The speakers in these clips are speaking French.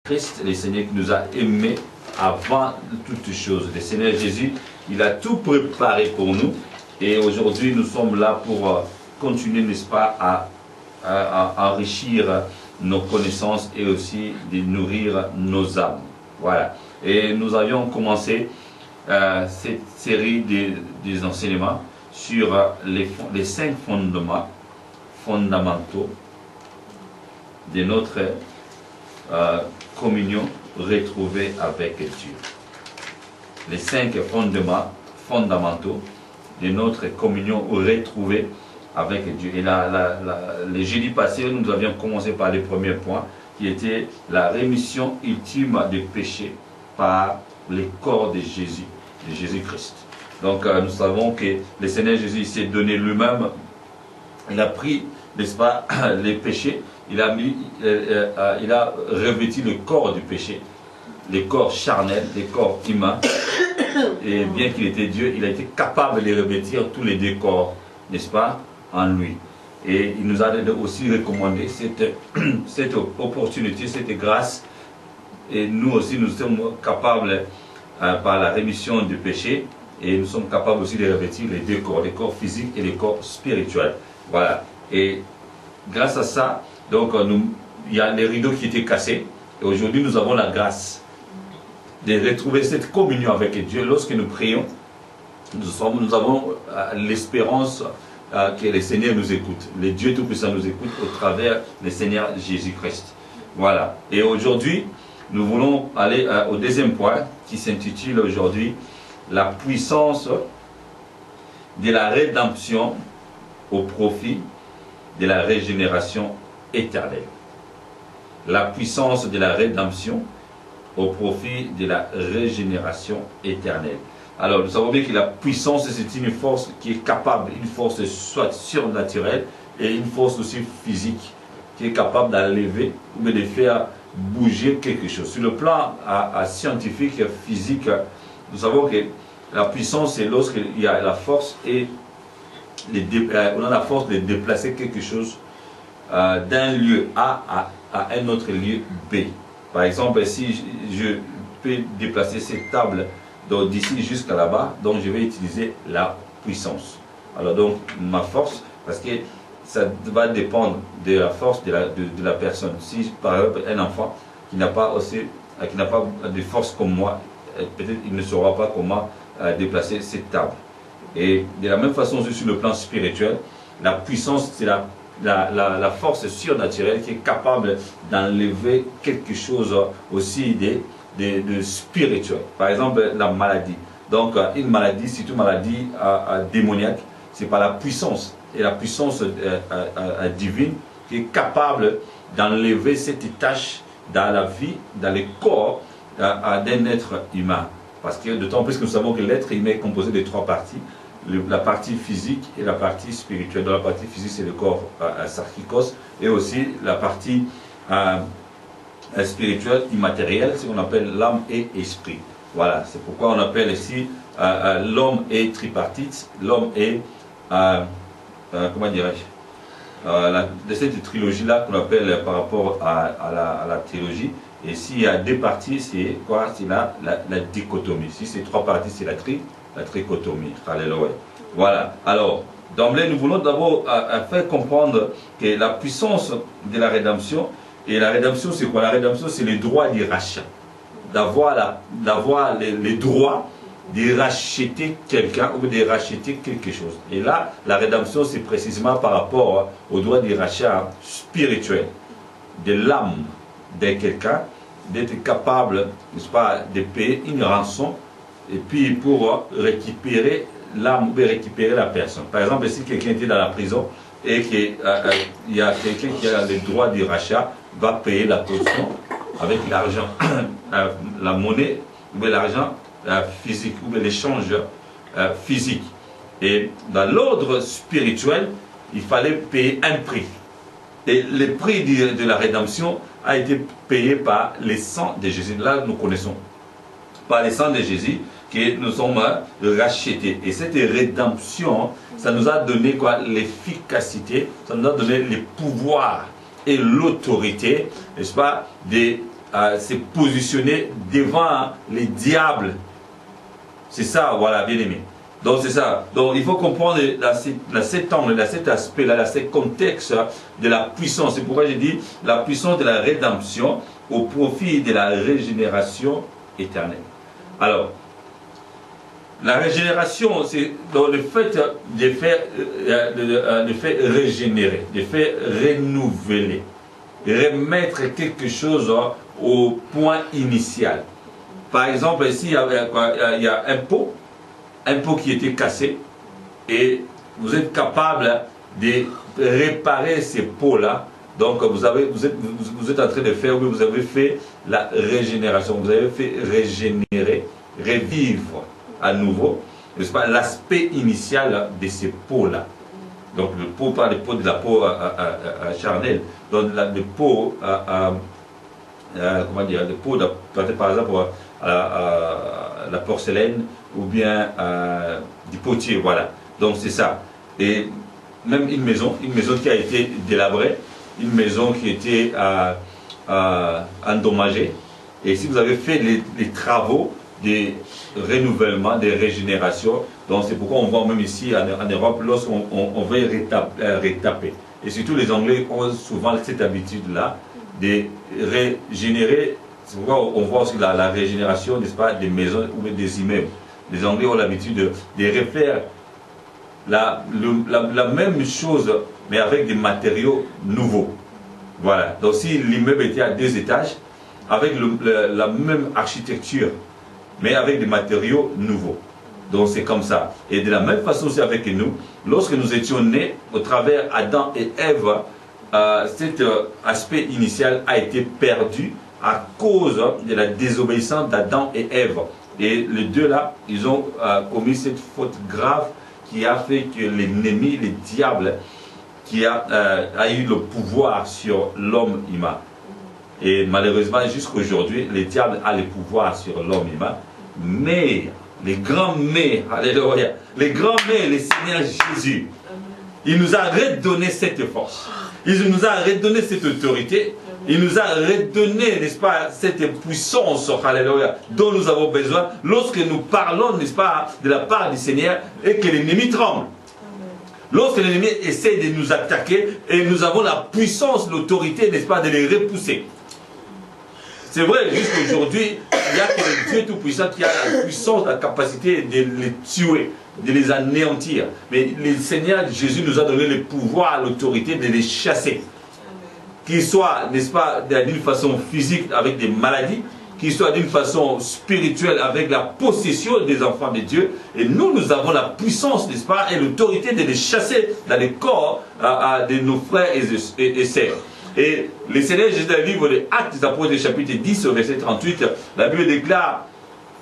Christ, le Seigneur qui nous a aimés avant toutes choses. Le Seigneur Jésus, il a tout préparé pour nous. Et aujourd'hui, nous sommes là pour continuer, n'est-ce pas, à enrichir nos connaissances et aussi de nourrir nos âmes. Voilà. Et nous avions commencé cette série des enseignements sur les 5 fondements fondamentaux de notre communion retrouvée avec Dieu. Les 5 fondements fondamentaux de notre communion retrouvée avec Dieu. Et les jeudis passés, nous avions commencé par le premier point, qui était la rémission ultime des péchés par le corps de Jésus-Christ. Donc nous savons que le Seigneur Jésus s'est donné lui-même, il a pris, n'est-ce pas, les péchés, il a revêtu le corps du péché, le corps charnel, le corps humain, et bien qu'il était Dieu, il a été capable de revêtir tous les 2 corps, n'est-ce pas, en lui. Et il nous a aussi recommandé cette opportunité, cette grâce, et nous aussi nous sommes capables, par la rémission du péché, et nous sommes capables aussi de revêtir les 2 corps, les corps physiques et les corps spirituels. Voilà. Et grâce à ça, donc il y a les rideaux qui étaient cassés, et aujourd'hui nous avons la grâce de retrouver cette communion avec Dieu. Lorsque nous prions, nous avons l'espérance que le Seigneur nous écoute. Le Dieu Tout-Puissant nous écoute au travers du Seigneur Jésus-Christ. Voilà. Et aujourd'hui, nous voulons aller au deuxième point qui s'intitule aujourd'hui la puissance de la rédemption au profit de la régénération éternelle. La puissance de la rédemption au profit de la régénération éternelle. Alors, nous savons bien que la puissance, c'est une force qui est capable, une force soit surnaturelle et une force aussi physique, qui est capable d'enlever ou de faire bouger quelque chose. Sur le plan scientifique, physique, nous savons que la puissance, c'est lorsqu'il y a la force et on a la force de déplacer quelque chose d'un lieu A à un autre lieu B. Par exemple, si je peux déplacer cette table d'ici jusqu'à là-bas, donc je vais utiliser la puissance. Alors donc, ma force, parce que ça va dépendre de la force de la personne. Si par exemple un enfant qui n'a pas de force comme moi, peut-être il ne saura pas comment déplacer cette table. Et de la même façon, sur le plan spirituel, la puissance, c'est la force surnaturelle qui est capable d'enlever quelque chose aussi de spirituel. Par exemple, la maladie. Donc, une maladie, c'est une maladie démoniaque, c'est par la puissance. Et la puissance divine qui est capable d'enlever cette tâche dans la vie, dans le corps d'un être humain. Parce que d'autant plus que nous savons que l'être humain est composé de 3 parties. La partie physique et la partie spirituelle. Dans la partie physique, c'est le corps sarkikos, et aussi la partie spirituelle, immatérielle, c'est ce qu'on appelle l'âme et esprit. Voilà, c'est pourquoi on appelle ici l'homme est tripartite, l'homme est, comment dirais-je, de cette trilogie-là qu'on appelle par rapport à la théologie. Et s'il y a 2 parties, c'est quoi? C'est la dichotomie. Si c'est 3 parties, c'est la trichotomie. Alléluia. Voilà. Alors, d'emblée, nous voulons d'abord faire comprendre que la puissance de la rédemption, et la rédemption, c'est quoi? La rédemption, c'est le droit du rachat. D'avoir les droits de racheter quelqu'un ou de racheter quelque chose. Et là, la rédemption, c'est précisément par rapport au droit du rachat spirituel de l'âme de quelqu'un, d'être capable, n'est-ce pas, de payer une rançon, et puis pour récupérer l'âme ou récupérer la personne. Par exemple, si quelqu'un était dans la prison et qu'il y a quelqu'un qui a le droit du rachat, va payer la caution avec l'argent, la monnaie ou l'argent physique ou l'échange physique. Et dans l'ordre spirituel, il fallait payer un prix. Et le prix de la rédemption a été payé par le sang de Jésus. Là, nous connaissons. Par le sang de Jésus, que nous sommes rachetés. Et cette rédemption, ça nous a donné quoi? L'efficacité, ça nous a donné le pouvoir et l'autorité, n'est-ce pas, de s'est positionné devant les diables. C'est ça, voilà, bien aimé. Donc c'est ça. Donc il faut comprendre cet angle, cet aspect-là, ce contexte de la puissance. C'est pourquoi j'ai dit la puissance de la rédemption au profit de la régénération éternelle. Alors, la régénération, c'est le fait de faire régénérer, de faire renouveler, remettre quelque chose au point initial. Par exemple, ici, il y a un pot qui était cassé, et vous êtes capable de réparer ces pots-là. Donc, vous êtes en train de faire, vous avez fait la régénération, vous avez fait régénérer, revivre à nouveau, n'est-ce pas, l'aspect initial de ces pots-là. Donc, le pot, pas le pot de la peau charnelle, donc le pot, comment dire, le pot, par exemple, la porcelaine, ou bien du potier, voilà. Donc, c'est ça. Et même une maison qui a été délabrée, une maison qui était endommagée. Et si vous avez fait les travaux de renouvellement, de régénération, donc c'est pourquoi on voit même ici en Europe, lorsqu'on veut retaper. Et surtout les Anglais ont souvent cette habitude-là de régénérer. C'est pourquoi on voit aussi la régénération, n'est-ce pas, des maisons ou des immeubles. Les Anglais ont l'habitude de refaire la même chose, mais avec des matériaux nouveaux. Voilà. Donc si l'immeuble était à 2 étages, avec la même architecture, mais avec des matériaux nouveaux. Donc c'est comme ça. Et de la même façon aussi avec nous, lorsque nous étions nés, au travers Adam et Ève, cet aspect initial a été perdu à cause de la désobéissance d'Adam et Ève. Et les deux là, ils ont commis cette faute grave qui a fait que l'ennemi, le diable, qui a eu le pouvoir sur l'homme humain. Et malheureusement, jusqu'à aujourd'hui, le diable a le pouvoir sur l'homme humain. Mais, les grands mais, alléluia, les grands mais, le Seigneur Jésus, il nous a redonné cette force. Il nous a redonné cette autorité. Il nous a redonné, n'est-ce pas, cette puissance, alléluia, dont nous avons besoin lorsque nous parlons, n'est-ce pas, de la part du Seigneur et que l'ennemi tremble. Lorsque l'ennemi essaie de nous attaquer et nous avons la puissance, l'autorité, n'est-ce pas, de les repousser. C'est vrai, jusqu'aujourd'hui, il n'y a que le Dieu Tout-Puissant qui a la puissance, la capacité de les tuer, de les anéantir. Mais le Seigneur Jésus nous a donné le pouvoir, l'autorité de les chasser. Qu'ils soient, n'est-ce pas, d'une façon physique avec des maladies, qu'ils soient d'une façon spirituelle avec la possession des enfants de Dieu. Et nous avons la puissance, n'est-ce pas, et l'autorité de les chasser dans les corps de nos frères et sœurs. Et le Seigneur Jésus, dans le livre des Actes des Apôtres, chapitre 10, verset 38, la Bible déclare,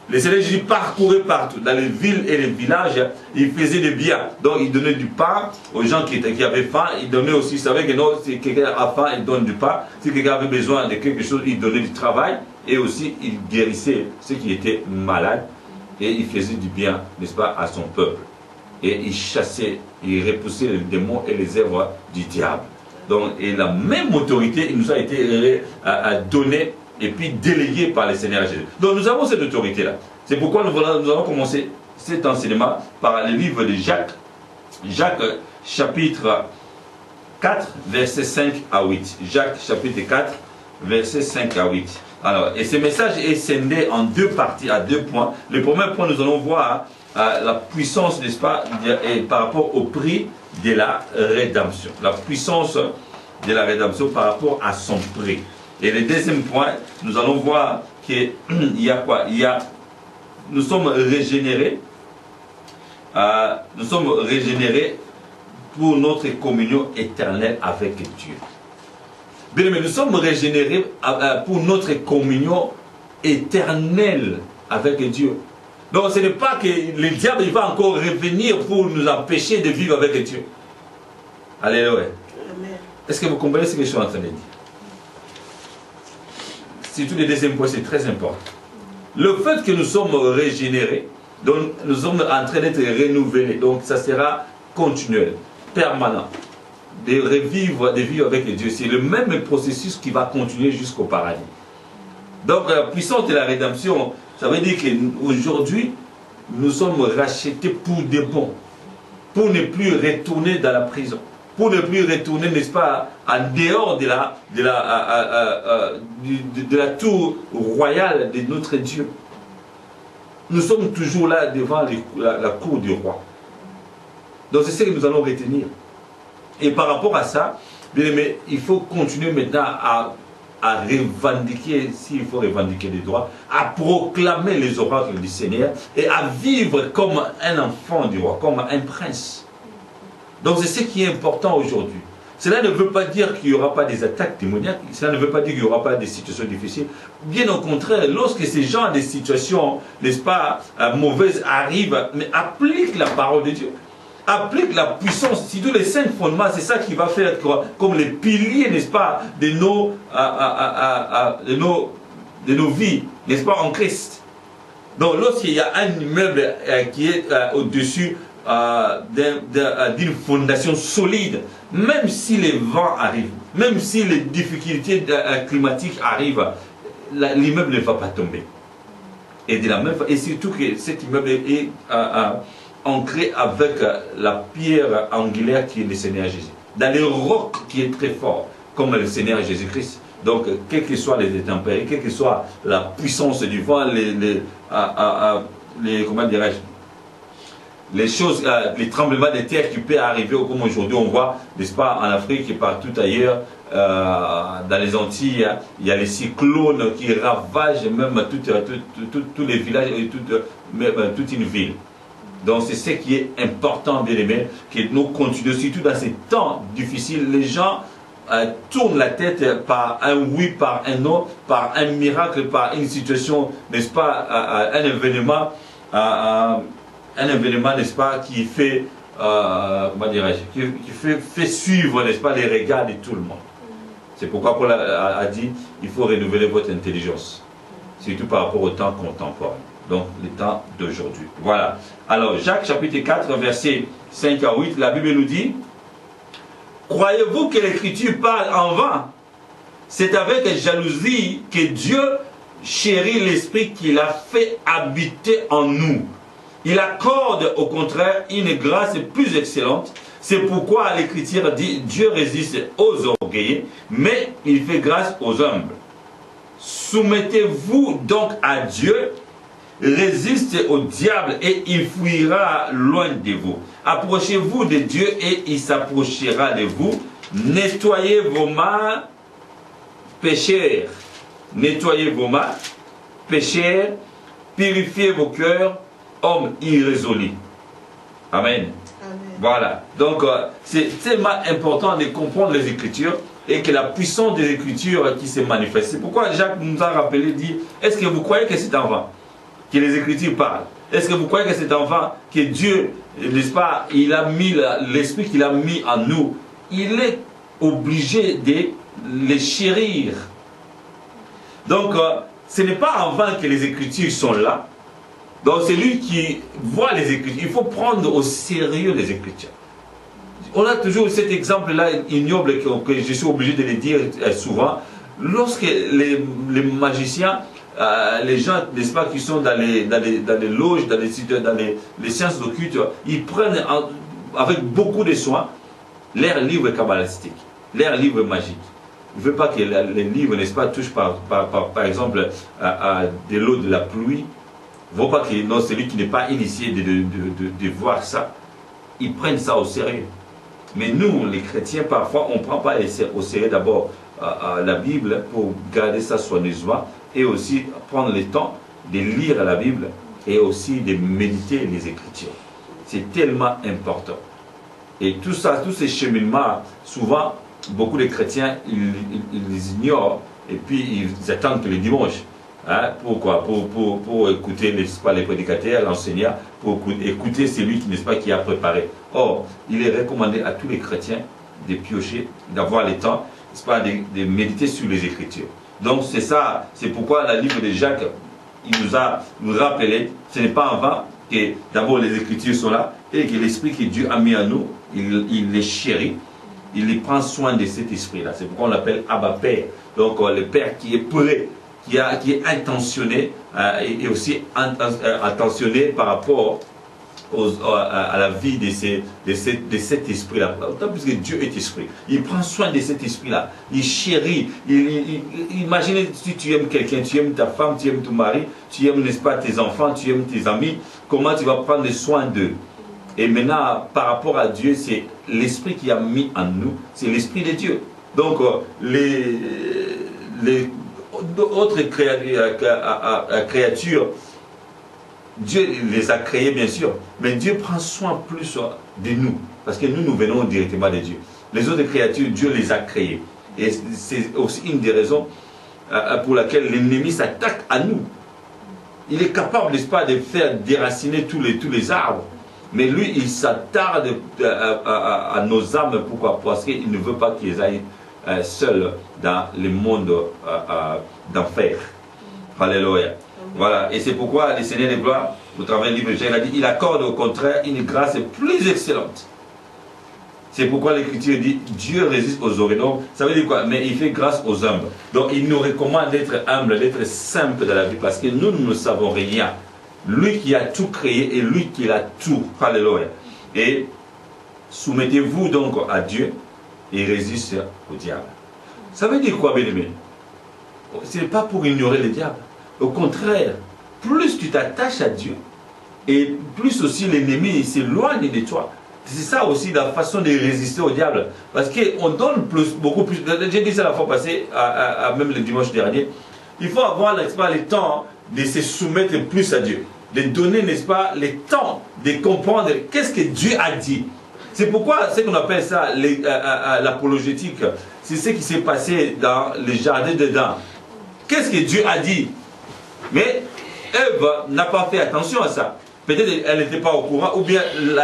le Seigneur Jésus parcourait partout, dans les villes et les villages, il faisait des biens. Donc il donnait du pain aux gens qui avaient faim, il donnait aussi, il savait que non, si quelqu'un a faim, il donne du pain. Si quelqu'un avait besoin de quelque chose, il donnait du travail. Et aussi, il guérissait ceux qui étaient malades. Et il faisait du bien, n'est-ce pas, à son peuple. Et il chassait, il repoussait les démons et les œuvres du diable. Donc, et la même autorité, il nous a été donnée et puis déléguée par le Seigneur Jésus. Donc nous avons cette autorité-là. C'est pourquoi nous allons commencer cet enseignement par le livre de Jacques. Jacques, chapitre 4, versets 5 à 8. Jacques, chapitre 4, versets 5 à 8. Alors, et ce message est scindé en 2 parties, à 2 points. Le premier point, nous allons voir la puissance, n'est-ce pas, par rapport au prix de la rédemption. La puissance de la rédemption par rapport à son prix. Et le deuxième point, nous allons voir qu'il y a quoi? Nous sommes régénérés. Nous sommes régénérés pour notre communion éternelle avec Dieu. Bien, mais nous sommes régénérés pour notre communion éternelle avec Dieu. Donc ce n'est pas que le diable il va encore revenir pour nous empêcher de vivre avec Dieu. Alléluia. Est-ce que vous comprenez ce que je suis en train de dire? Surtout le deuxième point, c'est très important. Le fait que nous sommes régénérés, donc nous sommes en train d'être renouvelés, donc ça sera continuel, permanent. De revivre, de vivre avec Dieu. C'est le même processus qui va continuer jusqu'au paradis. Donc la puissance de la rédemption, ça veut dire qu'aujourd'hui, nous sommes rachetés pour des bons, pour ne plus retourner dans la prison, pour ne plus retourner, n'est-ce pas, en dehors de la tour royale de notre Dieu. Nous sommes toujours là devant la cour du roi. Donc c'est ce que nous allons retenir. Et par rapport à ça, bien aimé, il faut continuer maintenant à revendiquer, s'il faut revendiquer des droits, à proclamer les oracles du Seigneur et à vivre comme un enfant du roi, comme un prince. Donc c'est ce qui est important aujourd'hui. Cela ne veut pas dire qu'il n'y aura pas des attaques démoniaques, cela ne veut pas dire qu'il n'y aura pas des situations difficiles. Bien au contraire, lorsque ces gens des situations, n'est-ce pas, mauvaises arrivent, mais appliquent la parole de Dieu, appliquent la puissance, surtout les 5 fondements, c'est ça qui va faire comme les piliers, n'est-ce pas, de nos vies, n'est-ce pas, en Christ. Donc lorsqu'il y a un immeuble qui est au-dessus d'une fondation solide, même si les vents arrivent, même si les difficultés climatiques arrivent, l'immeuble ne va pas tomber. Et de la même façon, et surtout que cet immeuble est ancré avec la pierre angulaire qui est le Seigneur Jésus, dans le roc qui est très fort, comme le Seigneur Jésus-Christ. Donc, quelles que soient les intempéries, quelle que soit la puissance du vent, comment dirais-je, les choses, les tremblements de terre qui peuvent arriver, comme aujourd'hui on voit, n'est-ce pas, en Afrique et partout ailleurs, dans les Antilles, il y a les cyclones qui ravagent même tous les villages et toute une ville. Donc c'est ce qui est important, bien aimé, que nous continuons, surtout dans ces temps difficiles. Les gens tournent la tête par un oui, par un non, par un miracle, par une situation, n'est-ce pas, un événement, n'est-ce pas, qui fait, comment dirais-je, qui fait suivre, n'est-ce pas, les regards de tout le monde. C'est pourquoi Paul a dit, il faut renouveler votre intelligence, surtout par rapport au temps contemporain, donc le temps d'aujourd'hui. Voilà. Alors, Jacques chapitre 4, versets 5 à 8, la Bible nous dit, croyez-vous que l'Écriture parle en vain? C'est avec jalousie que Dieu chérit l'Esprit qu'il a fait habiter en nous. Il accorde au contraire une grâce plus excellente. C'est pourquoi l'Écriture dit, Dieu résiste aux orgueilleux, mais il fait grâce aux humbles. Soumettez-vous donc à Dieu, résistez au diable et il fuira loin de vous. Approchez-vous de Dieu et il s'approchera de vous. Nettoyez vos mains, pécheurs. Nettoyez vos mains, pécheurs. Purifiez vos cœurs, hommes irrésolus. Amen. Amen. Voilà. Donc, c'est tellement important de comprendre les Écritures et que la puissance des Écritures qui se manifeste. C'est pourquoi Jacques nous a rappelé, dit, est-ce que vous croyez que c'est en vain que les Écritures parlent? Est-ce que vous croyez que c'est en vain que Dieu, n'est-ce pas, il a mis l'Esprit qu'il a mis en nous, il est obligé de les chérir. Donc, ce n'est pas en vain que les Écritures sont là. Donc, c'est lui qui voit les Écritures. Il faut prendre au sérieux les Écritures. On a toujours cet exemple-là ignoble que je suis obligé de le dire souvent. Lorsque les magiciens, les gens, n'est-ce pas, qui sont dans les loges, dans les sciences occultes, ils prennent avec beaucoup de soin leurs livres kabbalistiques, leurs livres magiques. Il ne veut pas que les livres, n'est-ce pas, touchent par exemple de l'eau de la pluie. Il ne faut pas que celui qui n'est pas initié de voir ça, ils prennent ça au sérieux. Mais nous, les chrétiens, parfois, on ne prend pas au sérieux d'abord la Bible pour garder ça soigneusement et aussi prendre le temps de lire la Bible et aussi de méditer les Écritures. C'est tellement important. Et tout ça, tous ces cheminements, souvent, beaucoup de chrétiens, ils les ignorent et puis ils attendent que le dimanche. Hein, pourquoi? Pour écouter les prédicateurs, l'enseignant, pour écouter celui qui, n'est-ce pas, qui a préparé. Or, il est recommandé à tous les chrétiens de piocher, d'avoir le temps, n'est-ce pas, de méditer sur les Écritures. Donc c'est ça, c'est pourquoi le livre de Jacques, il nous rappelé, ce n'est pas en vain que d'abord les Écritures sont là et que l'Esprit que Dieu a mis en nous, il les chérit, il prend soin de cet esprit-là. C'est pourquoi on l'appelle Abba Père. Donc le Père qui est prêt qui est intentionné et aussi attentionné par rapport à la vie de cet esprit-là. Autant plus que Dieu est esprit. Il prend soin de cet esprit-là. Il chérit. Imaginez si tu aimes quelqu'un, tu aimes ta femme, tu aimes ton mari, tu aimes, n'est-ce pas, tes enfants, tu aimes tes amis, comment tu vas prendre soin d'eux? Et maintenant, par rapport à Dieu, c'est l'esprit qui a mis en nous, c'est l'esprit de Dieu. Donc, les autres créatures, Dieu les a créés bien sûr, mais Dieu prend soin plus de nous, parce que nous venons directement de Dieu. Les autres créatures, Dieu les a créées. Et c'est aussi une des raisons pour laquelle l'ennemi s'attaque à nous. Il est capable, n'est-ce pas, de faire déraciner tous les arbres, mais lui, il s'attarde à nos âmes. Pourquoi? Parce qu'il ne veut pas qu'ils aillent seuls dans le monde d'enfer. Alléluia. Voilà, et c'est pourquoi le Seigneur des gloires, au travers du livre de Jean, il a dit, il accorde au contraire une grâce plus excellente. C'est pourquoi l'Écriture dit, Dieu résiste aux oreilles. Donc, ça veut dire quoi? Mais il fait grâce aux humbles. Donc, il nous recommande d'être humble, d'être simple dans la vie, parce que nous ne savons rien. Lui qui a tout créé et lui qui a tout. Alléluia. Et soumettez-vous donc à Dieu et résistez au diable. Ça veut dire quoi, bien-aimé? Ce n'est pas pour ignorer le diable. Au contraire, plus tu t'attaches à Dieu, et plus aussi l'ennemi s'éloigne de toi. C'est ça aussi la façon de résister au diable. Parce qu'on donne beaucoup plus. J'ai dit ça la fois passée, même le dimanche dernier. Il faut avoir, n'est-ce pas, le temps de se soumettre plus à Dieu. De donner, n'est-ce pas, le temps de comprendre qu'est-ce que Dieu a dit. C'est pourquoi ce qu'on appelle ça l'apologétique. C'est ce qui s'est passé dans le jardin d'Éden. Qu'est-ce que Dieu a dit? Mais Ève n'a pas fait attention à ça. Peut-être qu'elle n'était pas au courant, ou bien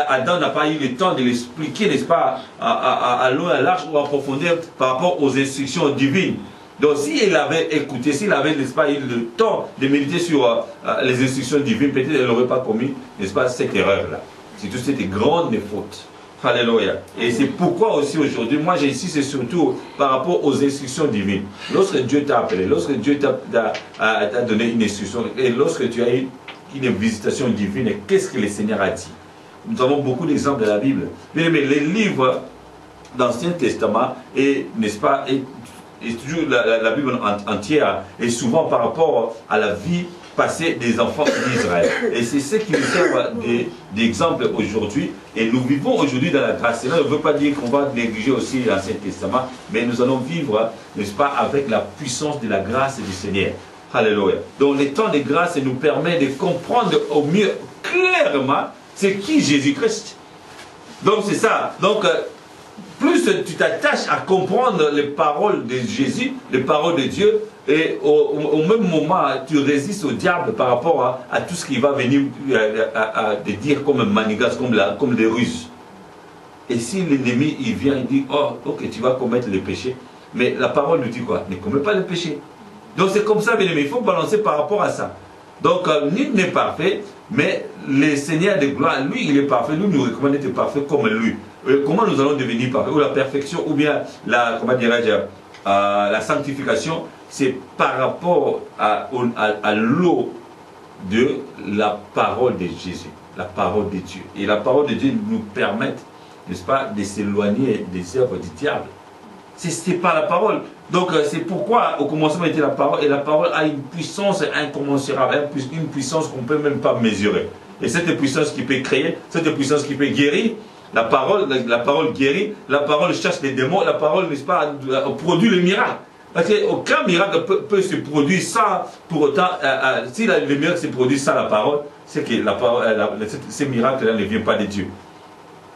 Adam n'a pas eu le temps de l'expliquer, n'est-ce pas, à long, à large ou à profondeur par rapport aux instructions divines. Donc s'il avait écouté, s'il avait, n'est-ce pas, eu le temps de méditer sur les instructions divines, peut-être qu'elle n'aurait pas commis, n'est-ce pas, cette erreur-là. C'est toute cette grande faute. Alléluia. Et c'est pourquoi aussi aujourd'hui, moi j'insiste surtout par rapport aux instructions divines. Lorsque Dieu t'a appelé, lorsque Dieu t'a donné une instruction, et lorsque tu as eu une visitation divine, qu'est-ce que le Seigneur a dit? Nous avons beaucoup d'exemples de la Bible. Mais les livres d'Ancien Testament, n'est-ce pas, et toujours la Bible entière, et souvent par rapport à la vie passée des enfants d'Israël. Et c'est ce qui nous sert d'exemple aujourd'hui. Et nous vivons aujourd'hui dans la grâce. Cela ne veut pas dire qu'on va négliger aussi l'Ancien Testament, mais nous allons vivre, n'est-ce pas, avec la puissance de la grâce du Seigneur. Alléluia. Donc le temps de grâce nous permet de comprendre au mieux clairement c'est qui Jésus-Christ. Donc c'est ça. Donc plus tu t'attaches à comprendre les paroles de Jésus, les paroles de Dieu, et au même moment tu résistes au diable par rapport à tout ce qui va venir te dire comme manigas, comme des ruses. Et si l'ennemi il vient et dit, oh ok tu vas commettre le péché, mais la parole nous dit quoi? Ne commets pas le péché. Donc c'est comme ça, bien aimé, il faut balancer par rapport à ça. Donc nul n'est parfait, mais le Seigneur de gloire, lui il est parfait, nous recommande d'être parfait comme lui. Comment nous allons devenir parfaits? Ou la perfection, ou bien la, comment dirais-je, la sanctification, c'est par rapport à l'eau de la parole de Jésus, la parole de Dieu. Et la parole de Dieu nous permet, n'est-ce pas, de s'éloigner des œuvres du diable. C'est pas la parole. Donc c'est pourquoi au commencement était la parole, et la parole a une puissance incommensurable, une puissance qu'on ne peut même pas mesurer. Et cette puissance qui peut créer, cette puissance qui peut guérir, la parole guérit, la parole chasse les démons, la parole, n'est-ce pas, produit le miracle. Parce qu'aucun miracle peut se produire sans, pour autant, si le miracle se produit sans la parole, c'est que la parole, ces miracles-là ne viennent pas de Dieu.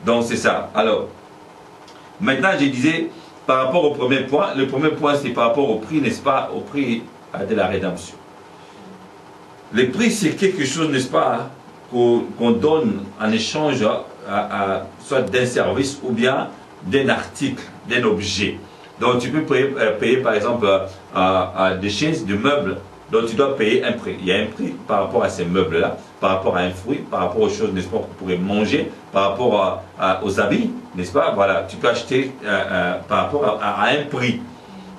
Donc c'est ça. Alors, maintenant je disais, par rapport au premier point, le premier point c'est par rapport au prix, n'est-ce pas, au prix de la rédemption. Le prix c'est quelque chose, n'est-ce pas, qu'on donne en échange soit d'un service ou bien d'un article, d'un objet. Donc tu peux payer par exemple des chaises, des meubles, donc tu dois payer un prix. Il y a un prix par rapport à ces meubles-là, par rapport à un fruit, par rapport aux choses, n'est-ce pas, qu'on pourrait manger, par rapport aux habits, n'est-ce pas, voilà, tu peux acheter par rapport à un prix.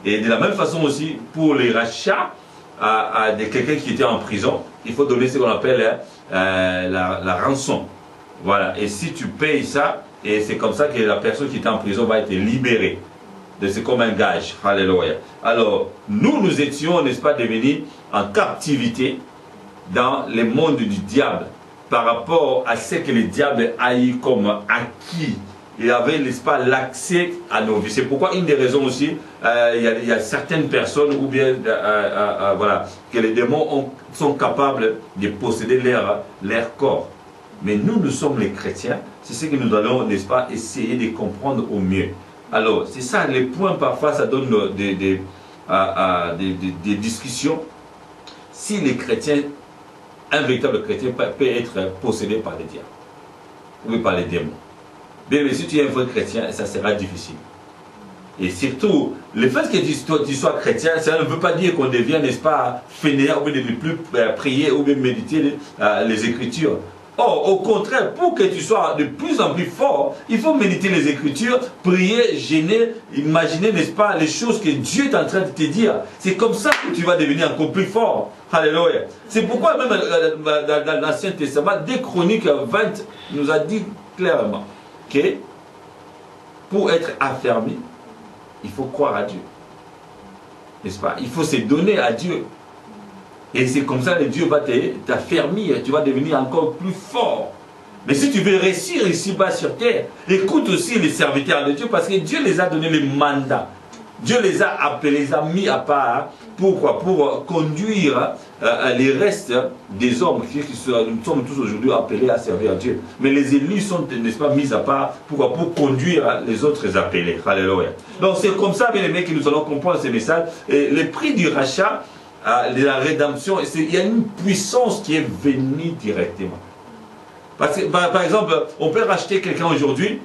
Et de la même façon aussi, pour les rachats, quelqu'un qui était en prison, il faut donner ce qu'on appelle la rançon. Voilà. Et si tu payes ça, et c'est comme ça que la personne qui était en prison va être libérée. C'est comme un gage. Alléluia. Alors, nous étions, n'est-ce pas, devenus en captivité dans le monde du diable par rapport à ce que le diable a eu comme acquis. Il avait, n'est-ce pas, l'accès à nos vies. C'est pourquoi une des raisons aussi, il y a certaines personnes, ou bien, voilà, que les démons sont capables de posséder leur corps. Mais nous sommes les chrétiens, c'est ce que nous allons, n'est-ce pas, essayer de comprendre au mieux. Alors, c'est ça, les points, parfois, ça donne des discussions. Si les chrétiens, un véritable chrétien peut être possédé par les diables, ou par les démons. Bien, mais si tu es un vrai chrétien, ça sera difficile. Et surtout, le fait que tu sois chrétien, ça ne veut pas dire qu'on devient, n'est-ce pas, fainéant, ou bien de ne plus prier, ou bien méditer les Écritures. Or, au contraire, pour que tu sois de plus en plus fort, il faut méditer les Écritures, prier, gêner, imaginer, n'est-ce pas, les choses que Dieu est en train de te dire. C'est comme ça que tu vas devenir encore plus fort. Alléluia. C'est pourquoi même dans l'Ancien Testament, dès Chroniques 20 nous a dit clairement que pour être affermi, il faut croire à Dieu. N'est-ce pas? Il faut se donner à Dieu. Et c'est comme ça que Dieu va t'affermir, tu vas devenir encore plus fort. Mais si tu veux réussir ici-bas sur terre, écoute aussi les serviteurs de Dieu, parce que Dieu les a donné les mandats. Dieu les a appelés, les a mis à part. Pourquoi? Pour conduire les restes des hommes qui nous sommes tous aujourd'hui appelés à servir Dieu. Mais les élus sont, n'est-ce pas, mis à part. Pourquoi? Pour conduire les autres appelés. Alléluia. Donc c'est comme ça, bien aimés, que nous allons comprendre ce message. Et le prix du rachat, de la rédemption, il y a une puissance qui est venue directement. Parce que, par exemple, on peut racheter quelqu'un aujourd'hui,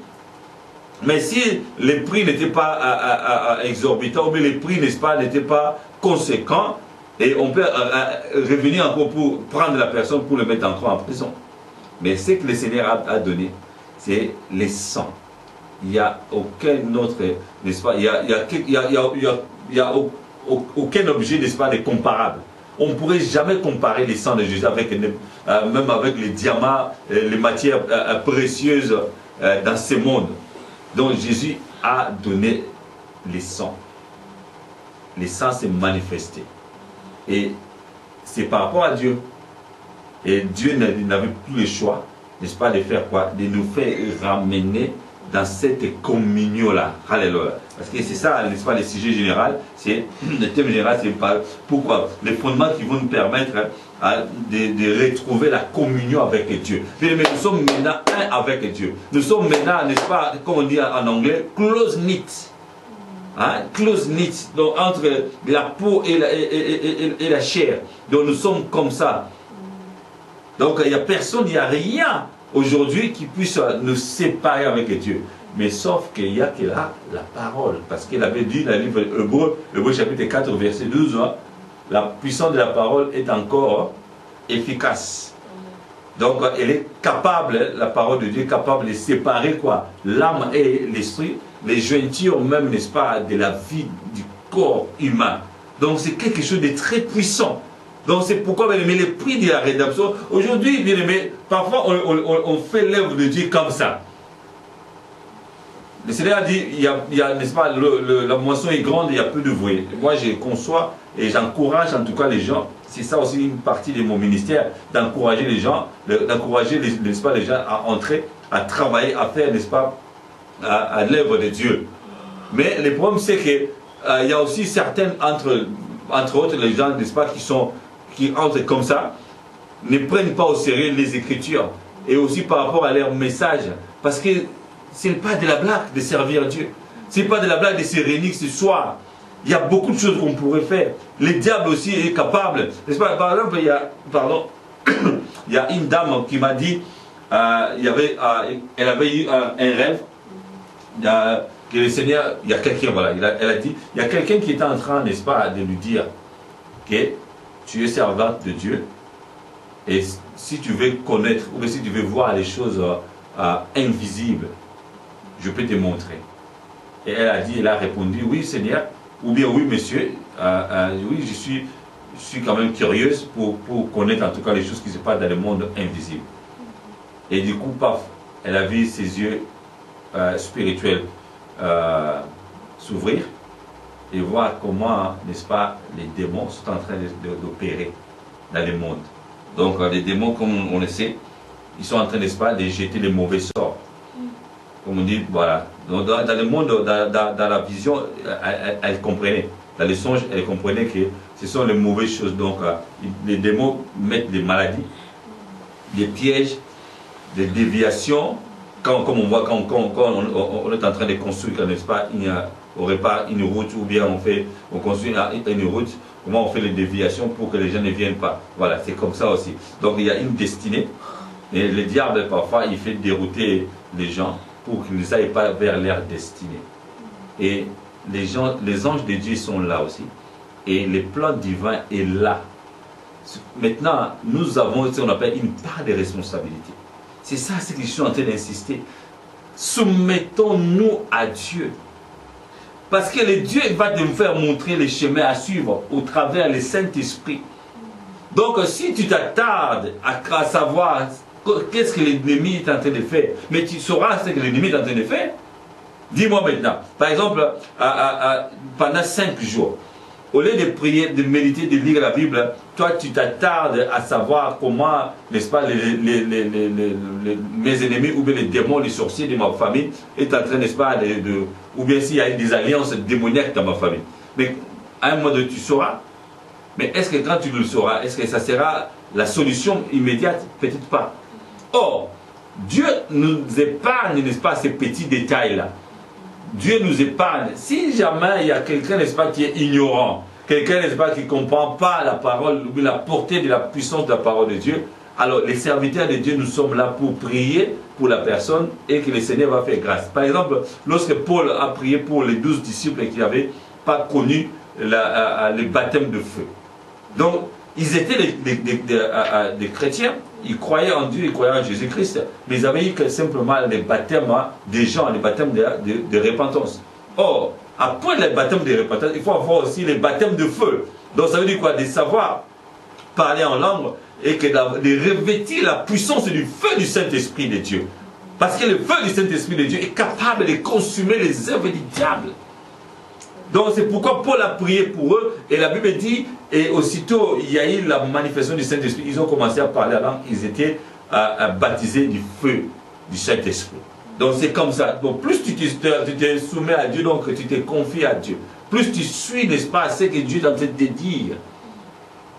mais si les prix n'étaient pas exorbitants, mais les prix, n'est-ce pas, n'étaient pas conséquents, et on peut revenir encore pour prendre la personne pour le mettre encore en prison. Mais ce que le Seigneur a donné, c'est les sangs. Il n'y a aucun autre, n'est-ce pas, il y a aucun objet, n'est-ce pas, de comparable. On ne pourrait jamais comparer les sangs de Jésus avec, même avec les diamants, les matières précieuses dans ce monde. Donc Jésus a donné les sangs. Les sangs s'est manifesté. Et c'est par rapport à Dieu. Et Dieu n'avait plus le choix, n'est-ce pas, de faire quoi? De nous faire ramener dans cette communion-là. Alléluia. Parce que c'est ça, n'est-ce pas, le sujet général, c'est le thème général, c'est pourquoi les fondements qui vont nous permettre de retrouver la communion avec Dieu. Mais nous sommes maintenant un avec Dieu. Nous sommes maintenant, n'est-ce pas, comme on dit en anglais, close knit. Hein? Close knit, donc entre la peau et la chair. Donc nous sommes comme ça. Donc il n'y a personne, il n'y a rien aujourd'hui qui puisse nous séparer avec Dieu. Mais sauf qu'il n'y a que là la parole. Parce qu'il avait dit dans le livre Hébreux chapitre 4, verset 12, hein, la puissance de la parole est encore efficace. Donc elle est capable, la parole de Dieu est capable de séparer quoi? L'âme et l'esprit, les jointures même, n'est-ce pas, de la vie du corps humain. Donc c'est quelque chose de très puissant. Donc c'est pourquoi, bien aimé, le prix de la rédemption, aujourd'hui, bien aimé, parfois on fait l'œuvre de Dieu comme ça. Le Seigneur a dit, il y a n'est-ce pas, la moisson est grande et il y a peu de voués. Moi je conçois et j'encourage en tout cas les gens, c'est ça aussi une partie de mon ministère, d'encourager les gens, d'encourager n'est-ce pas, les gens à entrer, à travailler, à faire, n'est-ce pas, à l'œuvre de Dieu. Mais le problème c'est que il y a aussi certaines, entre autres les gens, n'est-ce pas, qui entrent comme ça, ne prennent pas au sérieux les Écritures et aussi par rapport à leur message, parce que ce n'est pas de la blague de servir Dieu, ce n'est pas de la blague de se réunir ce soir. Il y a beaucoup de choses qu'on pourrait faire. Le diable aussi est capable, n'est-ce pas? Par exemple, il y a une dame qui m'a dit, elle avait eu un rêve, que le Seigneur, il y a quelqu'un, voilà, elle a dit, il y a quelqu'un qui était en train, n'est-ce pas, de lui dire que tu es servante de Dieu et si tu veux connaître ou si tu veux voir les choses invisibles, je peux te montrer. Et elle a dit, elle a répondu, oui Seigneur, ou bien oui monsieur, oui je suis quand même curieuse pour connaître en tout cas les choses qui se passent dans le monde invisible. Et du coup, paf, elle a vu ses yeux spirituels s'ouvrir et voir comment, n'est-ce pas, les démons sont en train d'opérer dans le monde. Donc les démons, comme on le sait, ils sont en train, n'est-ce pas, de jeter les mauvais sorts. Comme on dit, voilà. Donc, dans le monde, dans la vision, elle comprenait. Dans les songes, elle comprenait que ce sont les mauvaises choses. Donc les démons mettent des maladies, des pièges, des déviations. Comme on voit quand on est en train de construire, n'est-ce pas, on répare une route ou bien on construit une route, comment on fait les déviations pour que les gens ne viennent pas. Voilà, c'est comme ça aussi. Donc il y a une destinée. Et le diable, parfois, il fait dérouter les gens pour qu'ils ne aillent pas vers leur destinée. Et les anges de Dieu sont là aussi. Et le plan divin est là. Maintenant, nous avons ce qu'on appelle une part de responsabilité. C'est ça, ce que je suis en train d'insister. Soumettons-nous à Dieu. Parce que le Dieu va nous faire montrer les chemins à suivre au travers le Saint-Esprit. Donc, si tu t'attardes à savoir qu'est-ce que l'ennemi est en train de faire, mais tu sauras ce que l'ennemi est en train de faire, dis-moi maintenant. Par exemple, pendant 5 jours, au lieu de prier, de méditer, de lire la Bible, toi tu t'attardes à savoir comment, n'est-ce pas, mes ennemis ou bien les démons, les sorciers de ma famille est en train, n'est-ce pas, ou bien s'il y a des alliances démoniaques dans ma famille. Mais à un moment donné, tu sauras. Mais est-ce que quand tu le sauras, est-ce que ça sera la solution immédiate? Peut-être pas. Or, Dieu nous épargne, n'est-ce pas, ces petits détails-là. Dieu nous épargne. Si jamais il y a quelqu'un, n'est-ce pas, qui est ignorant, quelqu'un, n'est-ce pas, qui ne comprend pas la parole, la portée de la puissance de la parole de Dieu, alors les serviteurs de Dieu, nous sommes là pour prier pour la personne et que le Seigneur va faire grâce. Par exemple, lorsque Paul a prié pour les 12 disciples qui n'avaient pas connu le baptême de feu. Donc, ils étaient des chrétiens, ils croyaient en Dieu, ils croyaient en Jésus-Christ, mais ils avaient eu que simplement les baptêmes des gens, les baptêmes de repentance. Or, après les baptêmes de repentance, il faut avoir aussi les baptêmes de feu. Donc ça veut dire quoi? De savoir parler en langue et de revêtir la puissance du feu du Saint-Esprit de Dieu. Parce que le feu du Saint-Esprit de Dieu est capable de consumer les œuvres du diable. Donc c'est pourquoi Paul a prié pour eux, et la Bible dit, et aussitôt il y a eu la manifestation du Saint-Esprit, ils ont commencé à parler en langue, ils étaient baptisés du feu du Saint-Esprit. Donc c'est comme ça. Donc plus tu te soumets à Dieu, donc tu te confies à Dieu, plus tu suis, n'est-ce pas, ce que Dieu est en train de te dire.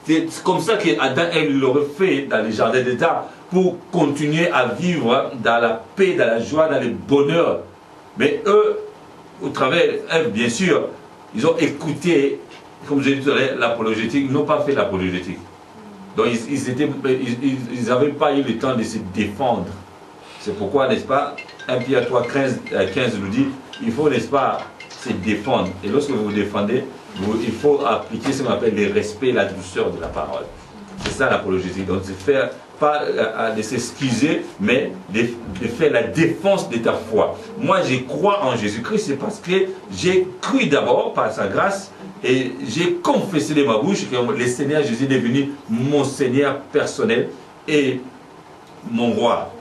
C'est comme ça qu'Adam l'aurait fait dans les jardins d'Éden, pour continuer à vivre dans la paix, dans la joie, dans le bonheur. Mais eux, au travers, bien sûr, ils ont écouté, comme je disais, l'apologétique, ils n'ont pas fait l'apologétique. Donc ils n'avaient pas eu le temps de se défendre. C'est pourquoi, n'est-ce pas, 1 Pierre 3, 15 nous dit, il faut, n'est-ce pas, se défendre. Et lorsque vous vous défendez, il faut appliquer ce qu'on appelle le respect et la douceur de la parole. C'est ça l'apologétique. Donc c'est faire, pas de s'excuser, mais de faire la défense de ta foi. Moi, je crois en Jésus-Christ, c'est parce que j'ai cru d'abord par sa grâce et j'ai confessé de ma bouche que le Seigneur Jésus est devenu mon Seigneur personnel et mon roi.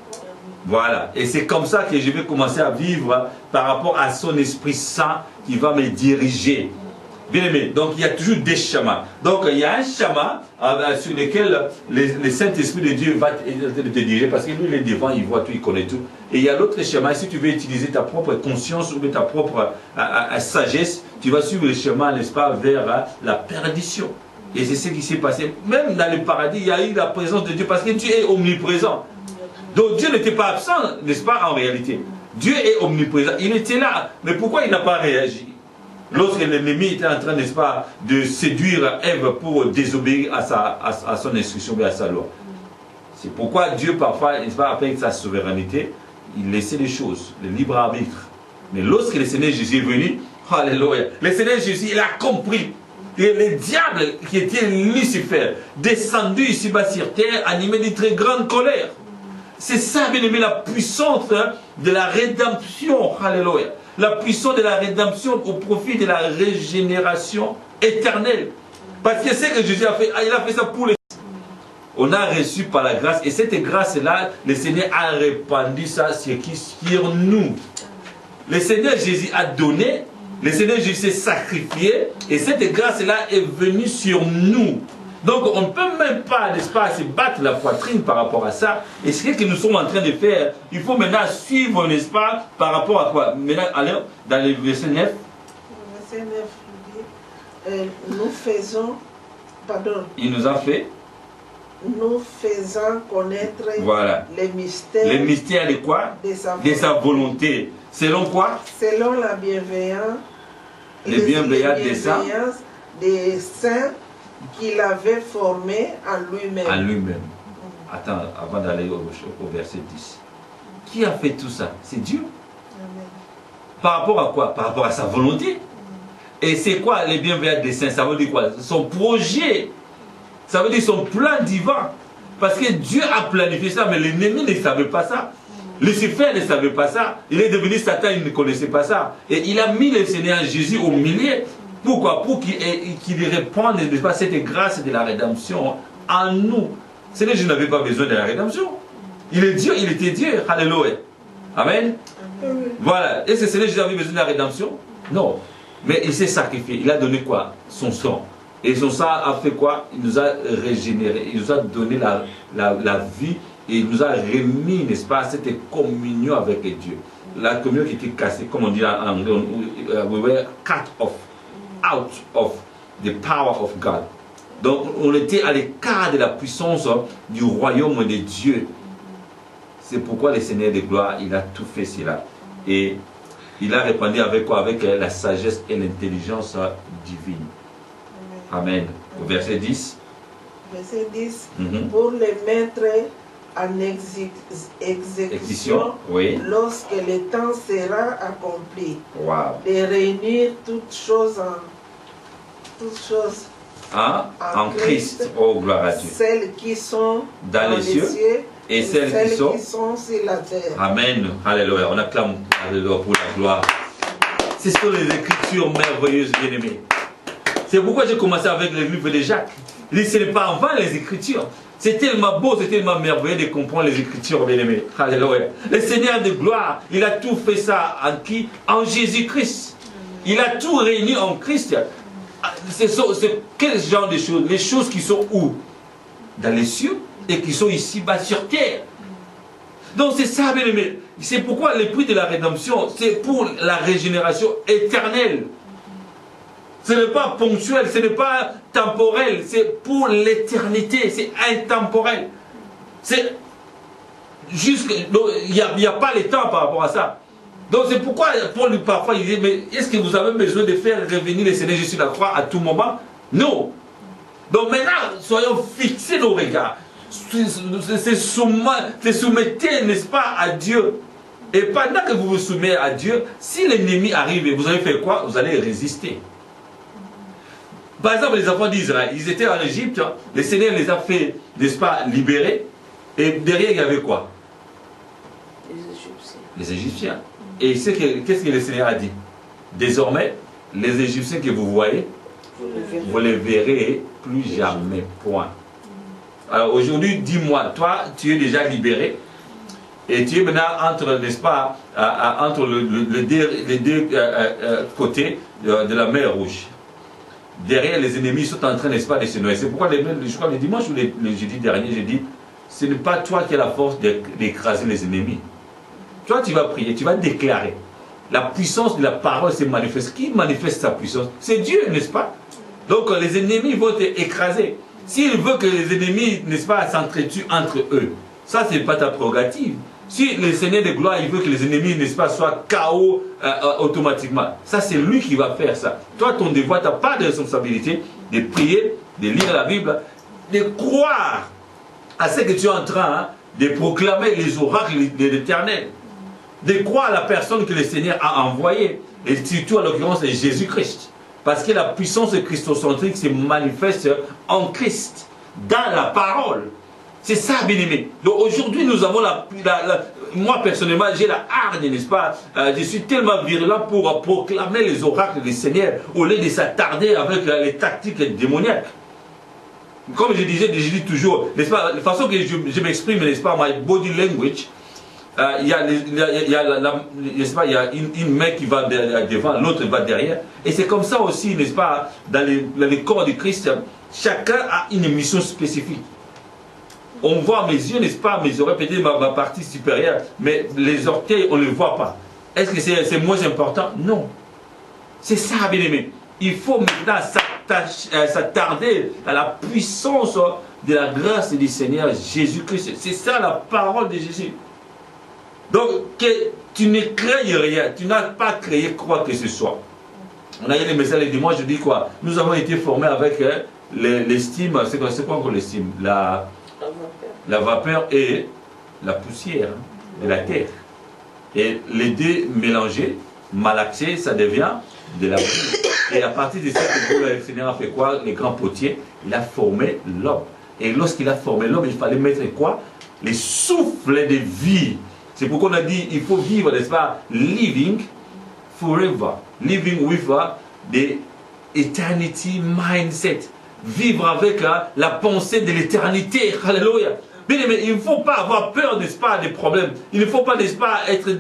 Voilà. Et c'est comme ça que je vais commencer à vivre par rapport à son Esprit Saint qui va me diriger. Bien aimé, donc il y a toujours des chemins. Donc il y a un chemin sur lequel le Saint-Esprit de Dieu va te diriger parce que lui il est devant, il voit tout, il connaît tout. Et il y a l'autre chemin, si tu veux utiliser ta propre conscience ou ta propre sagesse, tu vas suivre le chemin, n'est-ce pas, vers la perdition. Et c'est ce qui s'est passé. Même dans le paradis, il y a eu la présence de Dieu parce que Dieu est omniprésent. Donc Dieu n'était pas absent, n'est-ce pas, en réalité. Dieu est omniprésent. Il était là. Mais pourquoi il n'a pas réagi? Lorsque l'ennemi était en train, n'est-ce pas, de séduire Ève pour désobéir à son instruction et à sa loi. C'est pourquoi Dieu, parfois, n'est-ce pas, avec sa souveraineté, il laissait les choses, le libre arbitre. Mais lorsque le Seigneur Jésus est venu, alléluia, le Seigneur Jésus, il a compris que le diable qui était Lucifer, descendu ici-bas sur terre, animé d'une très grande colère. C'est ça, bien aimé, la puissance de la rédemption, alléluia. La puissance de la rédemption au profit de la régénération éternelle. Parce que c'est que Jésus a fait, il a fait ça pour les... On a reçu par la grâce, et cette grâce-là, le Seigneur a répandu ça sur nous. Le Seigneur Jésus a donné, le Seigneur Jésus s'est sacrifié, et cette grâce-là est venue sur nous. Donc on ne peut même pas, n'est-ce pas, se battre la poitrine par rapport à ça. Et ce que nous sommes en train de faire, il faut maintenant suivre, n'est-ce pas, par rapport à quoi? Maintenant, allez, dans le verset 9. Le verset 9 dit, nous faisons, pardon. Il nous a fait. Nous faisons connaître voilà. les mystères. Les mystères de quoi? De sa volonté. Selon quoi? Selon la bienveillance. Les bienveillances des saints qu'il avait formés en lui-même. En lui-même. Attends, avant d'aller au verset 10. Qui a fait tout ça? C'est Dieu. Amen. Par rapport à quoi? Par rapport à sa volonté. Et c'est quoi les bienveillances des saints? Ça veut dire quoi? Son projet. Ça veut dire son plan divin. Parce que Dieu a planifié ça, mais l'ennemi ne savait pas ça. Lucifer ne savait pas ça. Il est devenu Satan, il ne connaissait pas ça. Et il a mis le Seigneur Jésus au milieu. Pourquoi? Pour qu'il répande cette grâce de la rédemption en nous. Seigneur Jésus n'avait pas besoin de la rédemption. Il est Dieu, il était Dieu. Alléluia. Amen. Voilà. Est-ce que Seigneur Jésus avait besoin de la rédemption? Non. Mais il s'est sacrifié. Il a donné quoi? Son sang. Et son sang a fait quoi? Il nous a régénérés. Il nous a donné la vie. Et il nous a remis, n'est-ce pas, cette communion avec Dieu. La communion qui était cassée, comme on dit en anglais, we were cut off, out of the power of God. Donc on était à l'écart de la puissance du royaume de Dieu. C'est pourquoi le Seigneur de gloire, il a tout fait cela. Et il a répandu avec quoi? Avec la sagesse et l'intelligence divine. Amen. Au verset 10. Verset 10. Pour les mettre en exécution, oui. Lorsque le temps sera accompli. Wow. De réunir toutes choses en Christ. Oh, gloire à Dieu. Celles qui sont dans les cieux et celles qui sont sur la terre. Amen. Alléluia. On acclame Alléluia pour la gloire. Ce sont les écritures merveilleuses, bien-aimés. C'est pourquoi j'ai commencé avec le livre de Jacques. Il dit, ce n'est pas en vain les écritures. C'est tellement beau, c'est tellement merveilleux de comprendre les écritures, bien-aimés. Alléluia. Le Seigneur de gloire, il a tout fait ça en qui? En Jésus-Christ. Il a tout réuni en Christ. C'est quel genre de choses? Les choses qui sont où? Dans les cieux et qui sont ici-bas sur terre. Donc c'est ça, bien-aimés. C'est pourquoi le prix de la rédemption, c'est pour la régénération éternelle. Ce n'est pas ponctuel, ce n'est pas temporel, c'est pour l'éternité, c'est intemporel. C'est juste, il n'y a pas le temps par rapport à ça. Donc c'est pourquoi Paul parfois il dit, mais est-ce que vous avez besoin de faire revenir le Seigneur Jésus sur la croix à tout moment? Non. Donc maintenant, soyons fixés nos regards. Se soumettez, n'est-ce pas, à Dieu. Et pendant que vous vous soumettez à Dieu, si l'ennemi arrive, vous allez faire quoi? Vous allez résister. Par exemple, les enfants d'Israël, ils étaient en Égypte, hein, le Seigneur les a fait, n'est-ce pas, libérer, et derrière il y avait quoi? Les Égyptiens. Et qu'est-ce que le Seigneur a dit? Désormais, les Égyptiens que vous voyez, vous les verrez plus jamais, point. Alors aujourd'hui, dis-moi, toi, tu es déjà libéré, et tu es maintenant entre, n'est-ce pas, entre les deux côtés de la mer Rouge. Derrière, les ennemis sont en train, n'est-ce pas, de se noyer. C'est pourquoi, je crois, le dimanche ou le jeudi dernier, j'ai dit, ce n'est pas toi qui as la force d'écraser les ennemis. Toi, tu vas prier, tu vas déclarer. La puissance de la parole se manifeste. Qui manifeste sa puissance? C'est Dieu, n'est-ce pas? Donc, les ennemis vont être écrasés. S'il veut que les ennemis, n'est-ce pas, s'entretuent entre eux, ça, ce n'est pas ta prérogative. Si le Seigneur de gloire, il veut que les ennemis, n'est-ce pas, soient KO automatiquement, ça c'est lui qui va faire ça. Toi, ton devoir, tu n'as pas de responsabilité de prier, de lire la Bible, de croire à ce que tu es en train de proclamer les oracles de l'Éternel, de croire à la personne que le Seigneur a envoyée, et surtout en l'occurrence Jésus-Christ. Parce que la puissance christocentrique se manifeste en Christ, dans la parole. C'est ça, bien-aimé. Donc aujourd'hui, nous avons moi personnellement, j'ai la hargne, n'est-ce pas? Je suis tellement virulent pour proclamer les oracles du Seigneur au lieu de s'attarder avec les tactiques démoniaques. Comme je dis toujours, n'est-ce pas, la façon que je m'exprime, n'est-ce pas, my body language, il y a une main qui va devant, l'autre va derrière. Et c'est comme ça aussi, n'est-ce pas, dans les corps de Christ, chacun a une mission spécifique. On voit mes yeux, n'est-ce pas, mes oreilles, peut-être ma partie supérieure, mais les orteils, on ne les voit pas. Est-ce que c'est moins important? Non. C'est ça, bien-aimé. Il faut maintenant s'attarder à la puissance de la grâce du Seigneur Jésus-Christ. C'est ça la parole de Jésus. Donc, que tu ne crées rien, tu n'as pas créé quoi que ce soit. On a eu les messages du dimanche, je dis quoi? Nous avons été formés avec l'estime, c'est quoi qu'on l'estime? La vapeur et la poussière de la terre. Et les deux mélangés, malaxés, ça devient de la pluie. Et à partir de ça, le Seigneur a fait quoi? Le grand potier, il a formé l'homme. Et lorsqu'il a formé l'homme, il fallait mettre quoi? Les souffles de vie. C'est pourquoi on a dit, il faut vivre, n'est-ce pas? Living forever. Living with the eternity mindset. Vivre avec la pensée de l'éternité. Alléluia. Bien aimé, il ne faut pas avoir peur, n'est-ce pas, des problèmes. Il ne faut pas, n'est-ce pas, être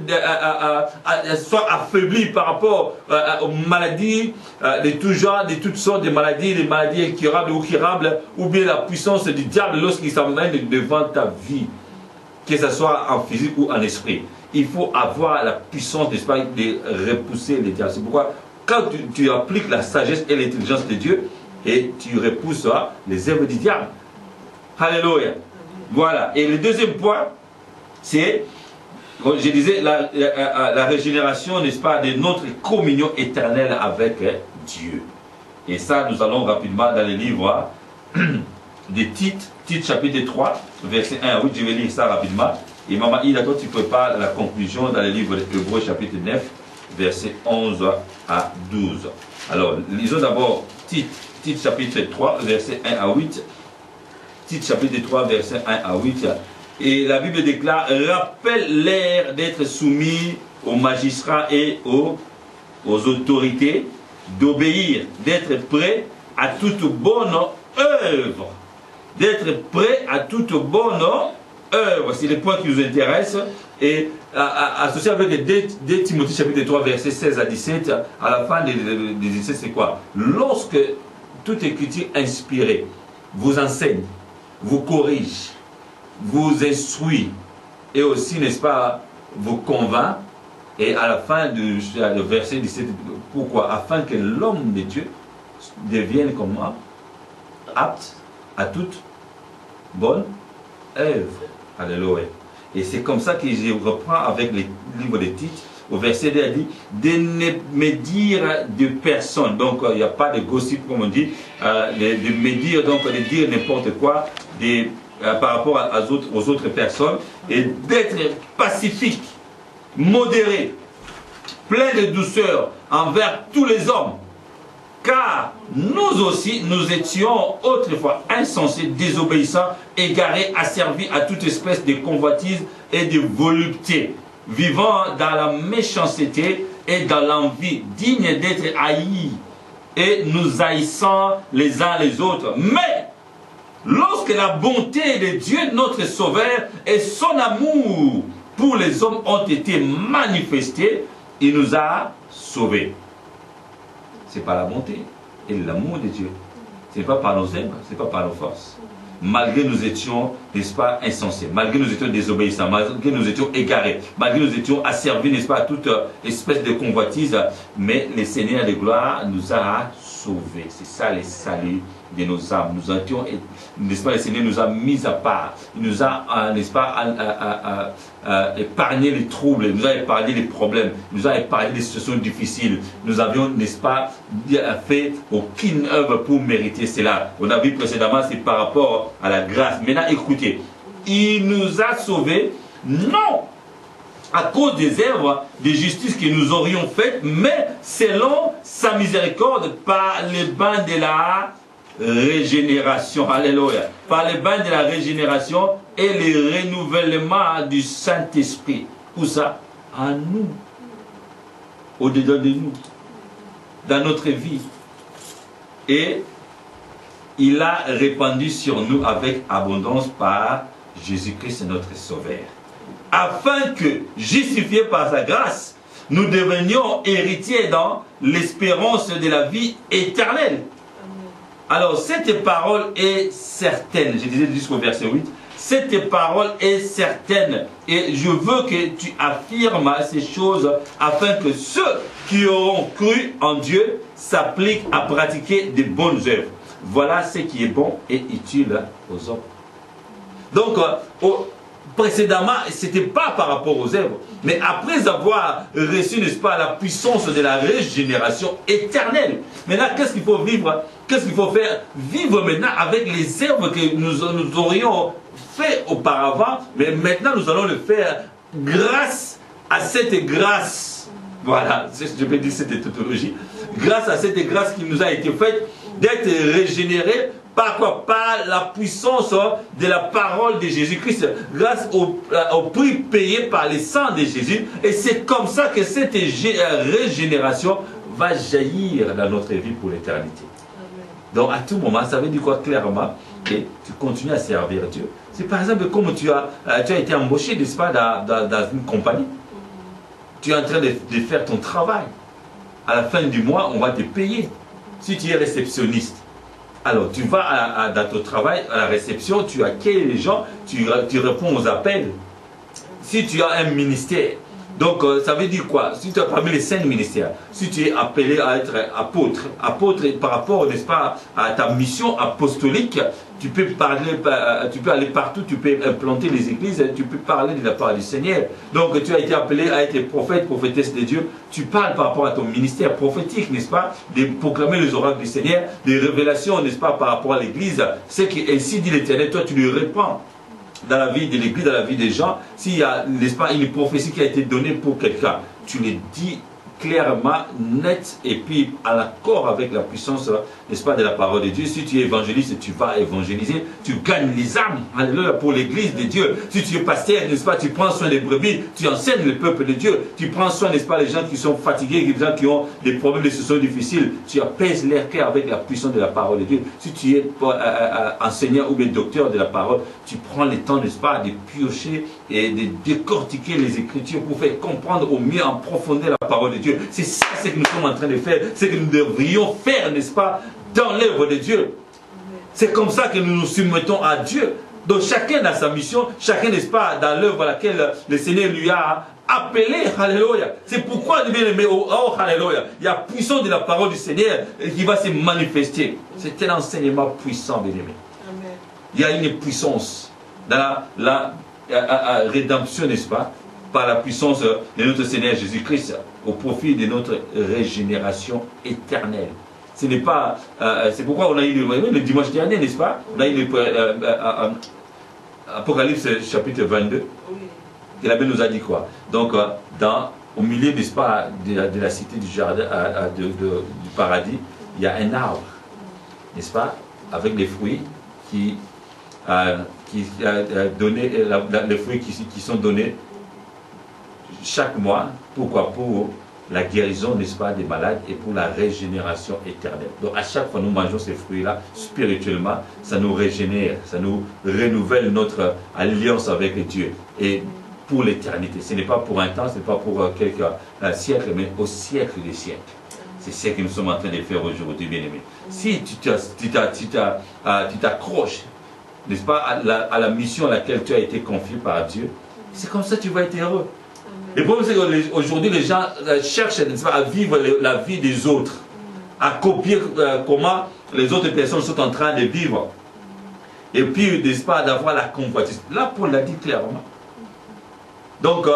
soit affaibli par rapport aux maladies de tout genre, de toutes sortes de maladies, les maladies incurables ou curables, ou bien la puissance du diable lorsqu'il s'amène devant ta vie, que ce soit en physique ou en esprit. Il faut avoir la puissance, n'est-ce pas, de repousser les diables. C'est pourquoi, quand tu appliques la sagesse et l'intelligence de Dieu, et tu repousses les œuvres du diable. Alléluia. Voilà. Et le deuxième point, c'est, comme je disais, la régénération, n'est-ce pas, de notre communion éternelle avec Dieu. Et ça, nous allons rapidement dans le livre de Tite, chapitre 3, verset 1 à 8. Je vais lire ça rapidement. Et Maman Ida, toi, tu prépares la conclusion dans le livre de Hébreux, chapitre 9, verset 11 à 12. Alors, lisons d'abord Tite, chapitre 3, verset 1 à 8. Tite chapitre 3, verset 1 à 8. Et la Bible déclare, rappelle-leur d'être soumis aux magistrats et aux autorités, d'obéir, d'être prêts à toute bonne œuvre. D'être prêts à toute bonne œuvre. C'est le point qui nous intéresse. Et associé avec 2 Timothée chapitre 3, verset 16 à 17, à la fin des 17, c'est quoi? Lorsque toute écriture inspirée vous enseigne, vous corrige, vous instruit et aussi, n'est-ce pas, vous convainc. Et à la fin du verset 17, pourquoi? Afin que l'homme de Dieu devienne comme moi, apte à toute bonne œuvre. Alléluia. Et c'est comme ça que je reprends avec le livre de Tite. Au verset 2, il dit de ne me dire de personne. Donc il n'y a pas de gossip, comme on dit, de me dire, donc de dire n'importe quoi par rapport aux autres personnes, et d'être pacifique, modéré, plein de douceur envers tous les hommes. Car nous aussi, nous étions autrefois insensés, désobéissants, égarés, asservis à toute espèce de convoitise et de volupté, vivant dans la méchanceté et dans l'envie, dignes d'être haïs, et nous haïssant les uns les autres. Mais, lorsque la bonté de Dieu, notre Sauveur, et son amour pour les hommes ont été manifestés, il nous a sauvés. C'est par la bonté et l'amour de Dieu. Ce n'est pas par nos œuvres, ce n'est pas par nos forces. Malgré nous étions, n'est-ce pas, insensés, malgré nous étions désobéissants, malgré nous étions égarés, malgré nous étions asservis, n'est-ce pas, à toute espèce de convoitise, mais le Seigneur de gloire nous a sauvés. C'est ça le salut de nos âmes. Nous étions, n'est-ce pas, le Seigneur nous a mis à part. Il nous a, n'est-ce pas, épargné les troubles, il nous a épargné les problèmes, il nous a épargné les situations difficiles. Nous avions, n'est-ce pas, fait aucune œuvre pour mériter cela. On a vu précédemment, c'est par rapport à la grâce. Maintenant, écoutez, il nous a sauvés, non à cause des œuvres de justice que nous aurions faites, mais selon sa miséricorde par les bains de la régénération. Alléluia. Par le bain de la régénération et le renouvellement du Saint-Esprit. Où ça? En nous. Au-dedans de nous. Dans notre vie. Et il a répandu sur nous avec abondance par Jésus-Christ notre Sauveur. Afin que, justifiés par sa grâce, nous devenions héritiers dans l'espérance de la vie éternelle. Alors, cette parole est certaine. Je disais jusqu'au verset 8. Cette parole est certaine. Et je veux que tu affirmes ces choses afin que ceux qui auront cru en Dieu s'appliquent à pratiquer de bonnes œuvres. Voilà ce qui est bon et utile aux hommes. Donc, précédemment, ce n'était pas par rapport aux œuvres, mais après avoir reçu, n'est-ce pas, la puissance de la régénération éternelle. Maintenant, qu'est-ce qu'il faut vivre? Qu'est-ce qu'il faut faire? Vivre maintenant avec les œuvres que nous aurions fait auparavant, mais maintenant nous allons le faire grâce à cette grâce. Voilà, je peux dire cette tautologie. Grâce à cette grâce qui nous a été faite d'être régénérés. Par quoi? Par la puissance de la parole de Jésus-Christ, grâce au prix payé par le sang de Jésus. Et c'est comme ça que cette régénération va jaillir dans notre vie pour l'éternité. Donc à tout moment, ça veut dire quoi clairement? Que tu continues à servir Dieu. C'est par exemple comme tu as été embauché, n'est-ce pas, dans une compagnie. Tu es en train de faire ton travail. À la fin du mois, on va te payer. Si tu es réceptionniste, alors tu vas dans ton travail, à la réception, tu accueilles les gens, tu réponds aux appels. Si tu as un ministère, donc ça veut dire quoi? Si tu as parmi les 5 ministères, si tu es appelé à être apôtre par rapport, n'est-ce pas, à ta mission apostolique, tu peux aller partout, tu peux implanter les églises, tu peux parler de la part du Seigneur. Donc tu as été appelé à être prophète, prophétesse de Dieu, tu parles par rapport à ton ministère prophétique, n'est-ce pas, de proclamer les oracles du Seigneur, des révélations, n'est-ce pas, par rapport à l'église, ce qui ainsi dit l'Éternel, toi tu le répands dans la vie de l'église, dans la vie des gens. S'il y a, n'est-ce pas, une prophétie qui a été donnée pour quelqu'un, tu le dis clairement, net, et puis à l'accord avec la puissance, n'est-ce pas, de la parole de Dieu. Si tu es évangéliste, tu vas évangéliser, tu gagnes les âmes, alléluia, pour l'église de Dieu. Si tu es pasteur, n'est-ce pas, tu prends soin des brebis, tu enseignes le peuple de Dieu, tu prends soin, n'est-ce pas, les gens qui sont fatigués, les gens qui ont des problèmes de situations difficiles, tu apaises leur cœur avec la puissance de la parole de Dieu. Si tu es enseignant ou bien docteur de la parole, tu prends le temps, n'est-ce pas, de piocher et de décortiquer les Écritures pour faire comprendre au mieux en profondeur la parole de Dieu. C'est ça ce que nous sommes en train de faire, ce que nous devrions faire, n'est-ce pas, dans l'œuvre de Dieu. C'est comme ça que nous nous soumettons à Dieu. Donc chacun a sa mission, chacun, n'est-ce pas, dans l'œuvre à laquelle le Seigneur lui a appelé. Alléluia. C'est pourquoi, bien aimé, oh alléluia, il y a puissance de la parole du Seigneur qui va se manifester. C'est un enseignement puissant, bien aimé. Il y a une puissance dans la rédemption, n'est-ce pas, par la puissance de notre Seigneur Jésus-Christ, au profit de notre régénération éternelle. Ce n'est pas... c'est pourquoi on a eu le dimanche dernier, n'est-ce pas? On a eu Apocalypse chapitre 22. Et la Bible nous a dit quoi? Donc, au milieu, n'est-ce pas, de la cité du jardin, du paradis, il y a un arbre, n'est-ce pas, avec des fruits qui les fruits qui sont donnés chaque mois. Pourquoi? Pour la guérison, n'est-ce pas, des malades et pour la régénération éternelle. Donc à chaque fois nous mangeons ces fruits-là, spirituellement, ça nous régénère, ça nous renouvelle notre alliance avec Dieu. Et pour l'éternité, ce n'est pas pour un temps, ce n'est pas pour quelques siècles, mais au siècle des siècles. C'est ce que nous sommes en train de faire aujourd'hui, bien-aimés. Si tu t'accroches, n'est-ce pas, à la mission à laquelle tu as été confié par Dieu, c'est comme ça que tu vas être heureux. Le problème, c'est qu'aujourd'hui, les gens cherchent, n'est-ce pas, à vivre la vie des autres, à copier comment les autres personnes sont en train de vivre. Et puis, n'est-ce pas, d'avoir la convoitise. Là, Paul l'a dit clairement. Donc,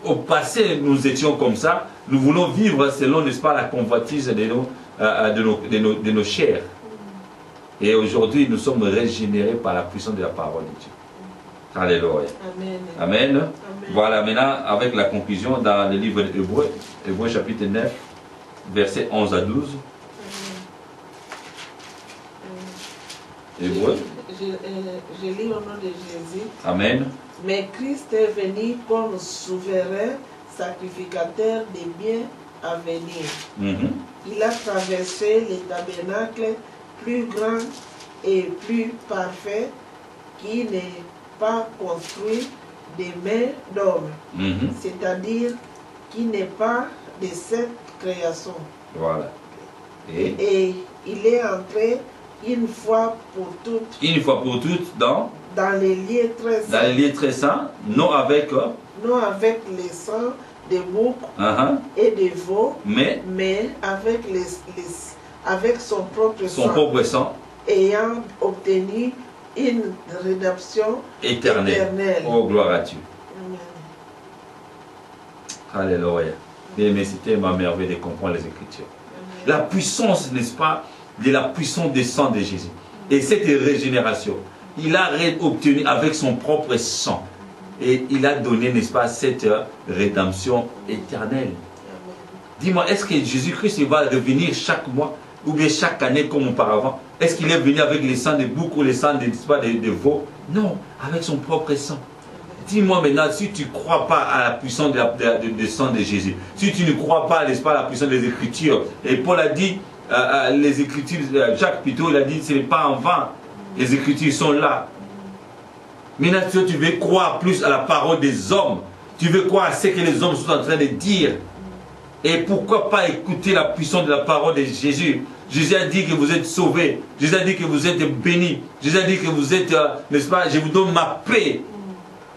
au passé, nous étions comme ça. Nous voulons vivre selon, n'est-ce pas, la convoitise de nos chairs. Et aujourd'hui, nous sommes régénérés par la puissance de la parole de Dieu. Alléluia. Amen. Amen. Amen. Voilà, maintenant, avec la conclusion dans le livre d'Hébreux, Hébreux chapitre 9, versets 11 à 12. Hébreu. Je lis au nom de Jésus. Amen. Mais Christ est venu comme souverain sacrificateur des biens à venir. Il a traversé les tabernacles plus grands et plus parfaits qui n'est pas construit des mains d'hommes, c'est-à-dire qui n'est pas de cette création. Voilà. Et il est entré une fois pour toutes. Une fois pour toutes dans les lieux très saints. Dans les lieux très saints, non avec les sangs des boucs et des veaux, mais avec avec son propre sang, ayant obtenu une rédemption éternelle. Oh, gloire à Dieu. Amen. Alléluia. Mais c'était ma merveille de comprendre les Écritures. Amen. La puissance, n'est-ce pas, de la puissance du sang de Jésus. Et cette régénération, il a obtenu avec son propre sang. Et il a donné, n'est-ce pas, cette rédemption éternelle. Dis-moi, est-ce que Jésus-Christ va revenir chaque mois ou bien chaque année comme auparavant? Est-ce qu'il est venu avec les sangs de boucs ou les sangs de veaux? Non, avec son propre sang. Dis-moi maintenant, si tu ne crois pas à la puissance du sang de Jésus, si tu ne crois pas, n'est-ce pas, à la puissance des Écritures, et Paul a dit, les Écritures, Jacques plutôt, il a dit, ce n'est pas en vain, les Écritures sont là. Maintenant, si tu veux croire plus à la parole des hommes, tu veux croire à ce que les hommes sont en train de dire, et pourquoi pas écouter la puissance de la parole de Jésus? Jésus a dit que vous êtes sauvés, Jésus a dit que vous êtes bénis, Jésus a dit que vous êtes, n'est-ce pas, je vous donne ma paix.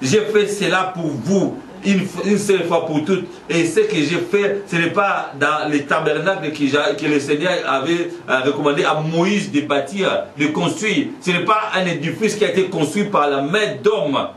J'ai fait cela pour vous, une seule fois pour toutes. Et ce que j'ai fait, ce n'est pas dans les tabernacles que le Seigneur avait recommandé à Moïse de bâtir, de construire. Ce n'est pas un édifice qui a été construit par la main d'homme.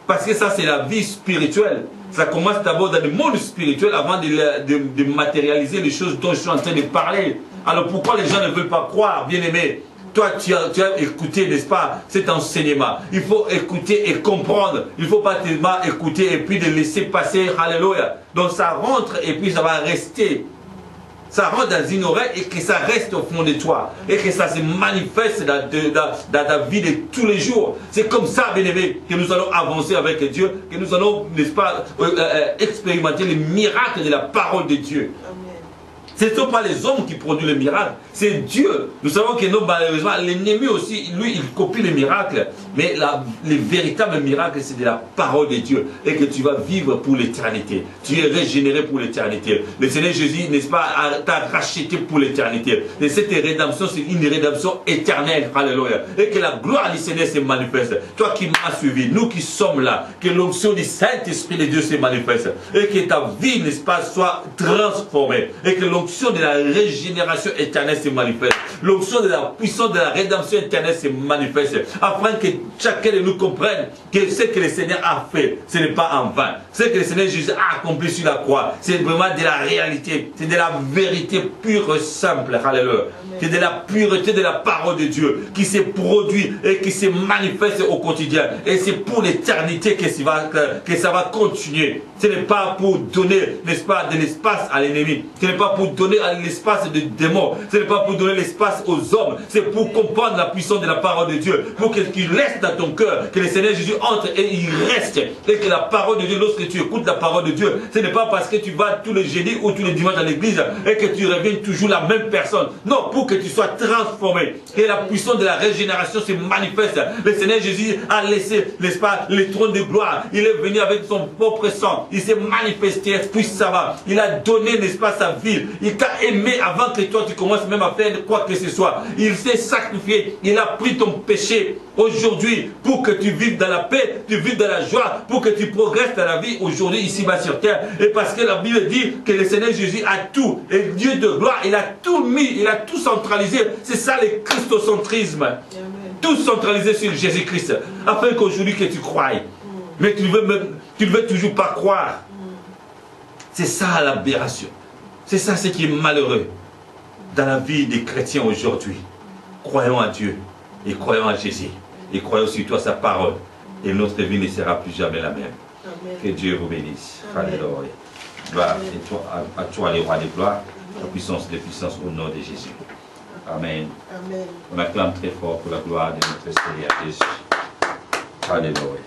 Parce que ça, c'est la vie spirituelle. Ça commence d'abord dans le monde spirituel avant de matérialiser les choses dont je suis en train de parler. Alors pourquoi les gens ne veulent pas croire, bien-aimés? Toi, tu as écouté, n'est-ce pas, cet enseignement. Il faut écouter et comprendre. Il ne faut pas tellement écouter et puis de laisser passer. Alléluia. Donc ça rentre et puis ça va rester. Ça rentre dans une oreille et que ça reste au fond de toi. Et que ça se manifeste dans ta vie de tous les jours. C'est comme ça, bien-aimé, que nous allons avancer avec Dieu. Que nous allons, n'est-ce pas, expérimenter les miracles de la parole de Dieu. Ce ne sont pas les hommes qui produisent les miracles, c'est Dieu. Nous savons que non, malheureusement, l'ennemi aussi, lui, il copie les miracles. Mais les véritables miracles, c'est de la parole de Dieu. Et que tu vas vivre pour l'éternité. Tu es régénéré pour l'éternité. Le Seigneur Jésus, n'est-ce pas, t'a racheté pour l'éternité. Et cette rédemption, c'est une rédemption éternelle. Alléluia. Et que la gloire du Seigneur se manifeste. Toi qui m'as suivi, nous qui sommes là, que l'onction du Saint-Esprit de Dieu se manifeste. Et que ta vie, n'est-ce pas, soit transformée. Et que l'onction de la régénération éternelle se manifeste. L'onction de la puissance de la rédemption éternelle se manifeste. Afin que chacun de nous comprenne que ce que le Seigneur a fait, ce n'est pas en vain. Ce que le Seigneur Jésus a accompli sur la croix, c'est vraiment de la réalité. C'est de la vérité pure et simple. Alléluia. C'est de la pureté de la parole de Dieu qui se produit et qui se manifeste au quotidien. Et c'est pour l'éternité que ça va continuer. Ce n'est pas pour donner, n'est-ce pas, de l'espace à l'ennemi. Ce n'est pas pour donner l'espace de démons. Ce n'est pas pour donner l'espace aux hommes. C'est pour comprendre la puissance de la parole de Dieu. Pour qu'il reste dans ton cœur. Que le Seigneur Jésus entre et il reste. Et que la parole de Dieu, lorsque tu écoutes la parole de Dieu, ce n'est pas parce que tu vas tous les jeudis ou tous les dimanches à l'église et que tu reviens toujours la même personne. Non, pour que tu sois transformé. Et la puissance de la régénération se manifeste. Le Seigneur Jésus a laissé, n'est-ce pas, le trône de gloire. Il est venu avec son propre sang. Il s'est manifesté puissamment. Il a donné, n'est-ce pas, sa vie. Il t'a aimé avant que toi tu commences même à faire quoi que ce soit. Il s'est sacrifié. Il a pris ton péché aujourd'hui pour que tu vives dans la paix, tu vives dans la joie, pour que tu progresses dans la vie aujourd'hui ici-bas sur terre. Et parce que la Bible dit que le Seigneur Jésus a tout. Et Dieu de gloire, il a tout mis, il a tout centralisé. C'est ça le christocentrisme. Amen. Tout centralisé sur Jésus-Christ. Afin qu'aujourd'hui que tu croies. Mais tu ne veux toujours pas croire. C'est ça l'aberration. C'est ça ce qui est malheureux dans la vie des chrétiens aujourd'hui. Croyons à Dieu et croyons à Jésus. Et croyons sur toi sa parole. Et notre vie ne sera plus jamais la même. Amen. Que Dieu vous bénisse. Alléluia. Gloire à toi, les rois des gloires. La puissance des puissances au nom de Jésus. Amen. Amen. On acclame très fort pour la gloire de notre Seigneur Jésus. Alléluia.